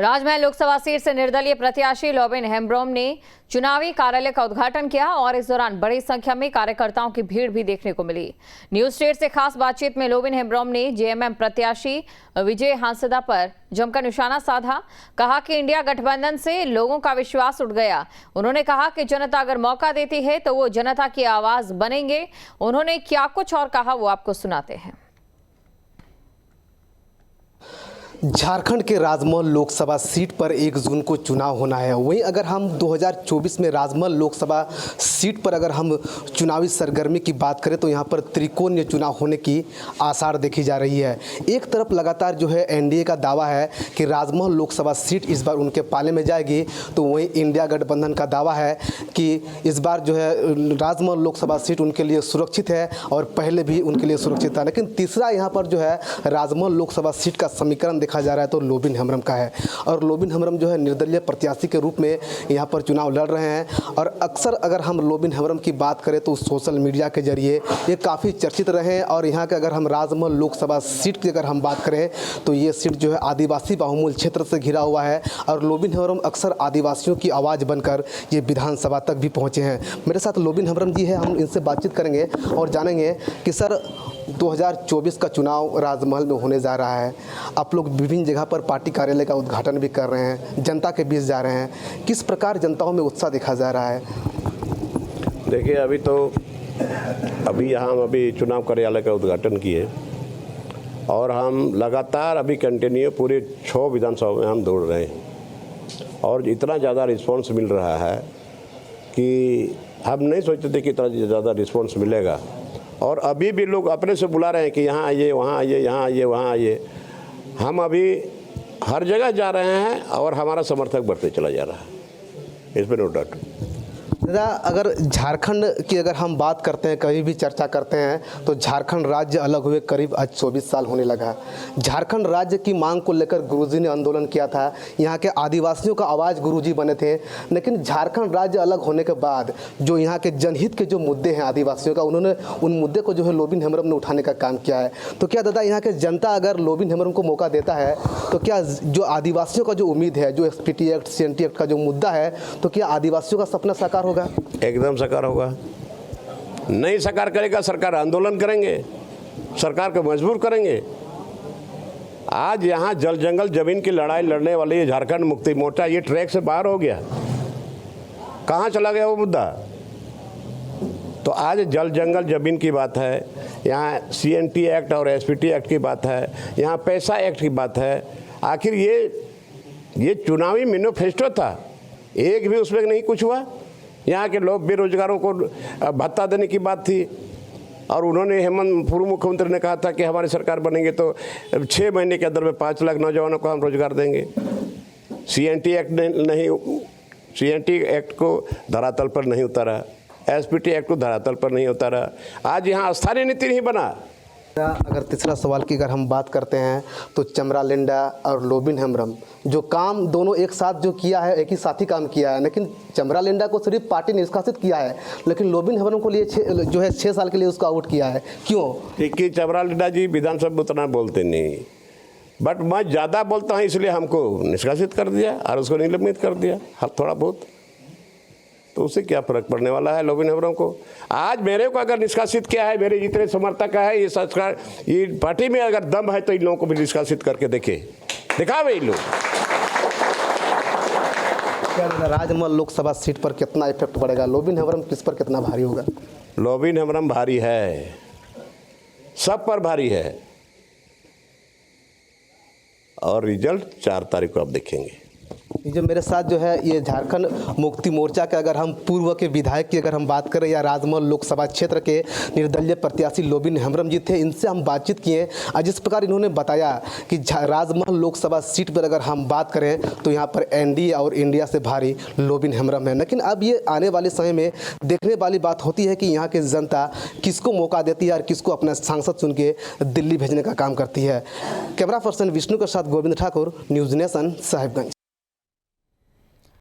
राजमहल Lok Sabha seat से निर्दलीय प्रत्याशी लोबिन हेम्ब्रोम ने चुनावी कार्यालय का उद्घाटन किया और इस दौरान बड़ी संख्या में कार्यकर्ताओं की भीड़ भी देखने को मिली। न्यूज स्टेट से खास बातचीत में लोबिन हेम्ब्रोम ने जेएमएम प्रत्याशी विजय हांसदा पर जमकर निशाना साधा। कहा कि इंडिया गठबंधन से लोगों का विश्वास उठ गया। उन्होंने कहा कि जनता अगर मौका देती है तो वो जनता की आवाज बनेंगे। उन्होंने क्या कुछ और कहा वो आपको सुनाते हैं। झारखंड के राजमहल लोकसभा सीट पर 1 जून को चुनाव होना है। वहीं अगर हम 2024 में राजमहल लोकसभा सीट पर अगर हम चुनावी सरगर्मी की बात करें तो यहां पर त्रिकोणीय चुनाव होने की आसार देखी जा रही है। एक तरफ लगातार जो है एनडीए का दावा है कि राजमहल लोकसभा सीट इस बार उनके पाले में जाएगी, तो वहीं इंडिया गठबंधन का दावा है कि इस बार जो है राजमहल लोकसभा सीट उनके लिए सुरक्षित है और पहले भी उनके लिए सुरक्षित था। लेकिन तीसरा यहाँ पर जो है राजमहल लोकसभा सीट का समीकरण देखा जा रहा है तो लोबिन हेम्ब्रोम का है। और लोबिन हेम्ब्रोम जो है निर्दलीय प्रत्याशी के रूप में यहाँ पर चुनाव लड़ रहे हैं। और अक्सर अगर हम लोबिन हेम्ब्रोम की बात करें तो सोशल मीडिया के जरिए ये काफ़ी चर्चित रहे हैं। और यहाँ के अगर हम राजमहल लोकसभा सीट की अगर हम बात करें तो ये सीट जो है आदिवासी बाहुमूल क्षेत्र से घिरा हुआ है। और लोबिन हेम्ब्रोम अक्सर आदिवासियों की आवाज़ बनकर ये विधानसभा तक भी पहुँचे हैं। मेरे साथ लोबिन हेम्ब्रोम जी है, हम इनसे बातचीत करेंगे और जानेंगे कि सर 2024 का चुनाव राजमहल में होने जा रहा है। आप लोग विभिन्न जगह पर पार्टी कार्यालय का उद्घाटन भी कर रहे हैं, जनता के बीच जा रहे हैं। किस प्रकार जनताओं में उत्साह देखा जा रहा है? देखिए, अभी यहाँ हम चुनाव कार्यालय का उद्घाटन किए और हम लगातार अभी कंटिन्यू पूरे 6 विधानसभा में हम दौड़ रहे हैं और इतना ज़्यादा रिस्पांस मिल रहा है कि हम नहीं सोचते थे कि इतना ज़्यादा रिस्पांस मिलेगा। और अभी भी लोग अपने से बुला रहे हैं कि यहाँ आइए, वहाँ आइए, यहाँ आइए, वहाँ आइए। हम अभी हर जगह जा रहे हैं और हमारा समर्थक बढ़ते चला जा रहा है, इसमें नो डाउट। दादा, अगर झारखंड की अगर हम बात करते हैं, कहीं भी चर्चा करते हैं तो झारखंड राज्य अलग हुए करीब आज 24 साल होने लगा। झारखंड राज्य की मांग को लेकर गुरुजी ने आंदोलन किया था, यहाँ के आदिवासियों का आवाज़ गुरुजी बने थे। लेकिन झारखंड राज्य अलग होने के बाद जो यहाँ के जनहित के जो मुद्दे हैं आदिवासियों का, उन्होंने उन मुद्दे को जो है लोबिन हेम्ब्रोम ने उठाने का काम किया है। तो क्या दादा, यहाँ के जनता अगर लोबिन हेम्ब्रोम को मौका देता है तो क्या जो आदिवासियों का जो उम्मीद है, जो एसपीटी एक्ट, सीएनटी एक्ट का जो मुद्दा है, तो क्या आदिवासियों का सपना साकार होगा? एकदम साकार होगा। नहीं साकार करेगा, सरकार आंदोलन करेंगे, सरकार को मजबूर करेंगे। आज यहाँ जल जंगल जमीन की लड़ाई लड़ने वाले ये झारखंड मुक्ति मोर्चा ये ट्रैक से बाहर हो गया। कहाँ चला गया वो मुद्दा? तो आज जल जंगल जमीन की बात है, यहाँ सीएनटी एक्ट और एसपीटी एक्ट की बात है, यहाँ पैसा एक्ट की बात है। आखिर ये चुनावी मैनिफेस्टो था, एक भी उसमें नहीं कुछ हुआ। यहाँ के लोग बेरोजगारों को भत्ता देने की बात थी और उन्होंने हेमंत पूर्व मुख्यमंत्री ने कहा था कि हमारी सरकार बनेंगे तो 6 महीने के अंदर में 5 लाख नौजवानों को हम रोजगार देंगे। सीएनटी एक्ट को धरातल पर नहीं उतारा, एसपीटी एक्ट को धरातल पर नहीं उतारा। आज यहाँ स्थानीय नीति नहीं बना। अगर तीसरा सवाल की अगर हम बात करते हैं तो चमरालिंडा और लोबिन हेम्ब्रोम जो काम दोनों एक साथ जो किया है, एक ही साथी काम किया है। लेकिन चमरालिंडा को सिर्फ पार्टी ने निष्कासित किया है, लेकिन लोबिन हेम्ब्रोम को लिए जो है 6 साल के लिए उसको आउट किया है। क्यों? क्योंकि चमरालिंडा जी विधानसभा में उतना बोलते नहीं, बट मैं ज़्यादा बोलता हूँ इसलिए हमको निष्कासित कर दिया और उसको निलंबित कर दिया हर थोड़ा बहुत। तो उससे क्या फर्क पड़ने वाला है लोबिन हेम्ब्रोम को? आज मेरे को अगर निष्कासित किया है, मेरे जितने समर्थक है, ये सरकार, ये पार्टी में अगर दम है तो इन लोगों को भी निष्कासित करके दिखावे इन लोग। क्या राजमहल लोकसभा सीट पर कितना इफेक्ट पड़ेगा? लोबिन हेम्ब्रोम किस पर कितना भारी होगा? लोबिन हेम्ब्रोम भारी है, सब पर भारी है और रिजल्ट 4 तारीख को आप देखेंगे। जो मेरे साथ जो है ये झारखंड मुक्ति मोर्चा के अगर हम पूर्व के विधायक की अगर हम बात करें या राजमहल लोकसभा क्षेत्र के निर्दलीय प्रत्याशी लोबिन हेम्ब्रोम जी थे, इनसे हम बातचीत किए। जिस प्रकार इन्होंने बताया कि राजमहल लोकसभा सीट पर अगर हम बात करें तो यहाँ पर एनडीए और इंडिया से भारी लोबिन हेम्ब्रोम है। लेकिन अब ये आने वाले समय में देखने वाली बात होती है कि यहाँ की जनता किसको मौका देती है और किसको अपना सांसद चुन के दिल्ली भेजने का काम करती है। कैमरा पर्सन विष्णु के साथ गोविंद ठाकुर, न्यूज़ नेशन, साहिबगंज।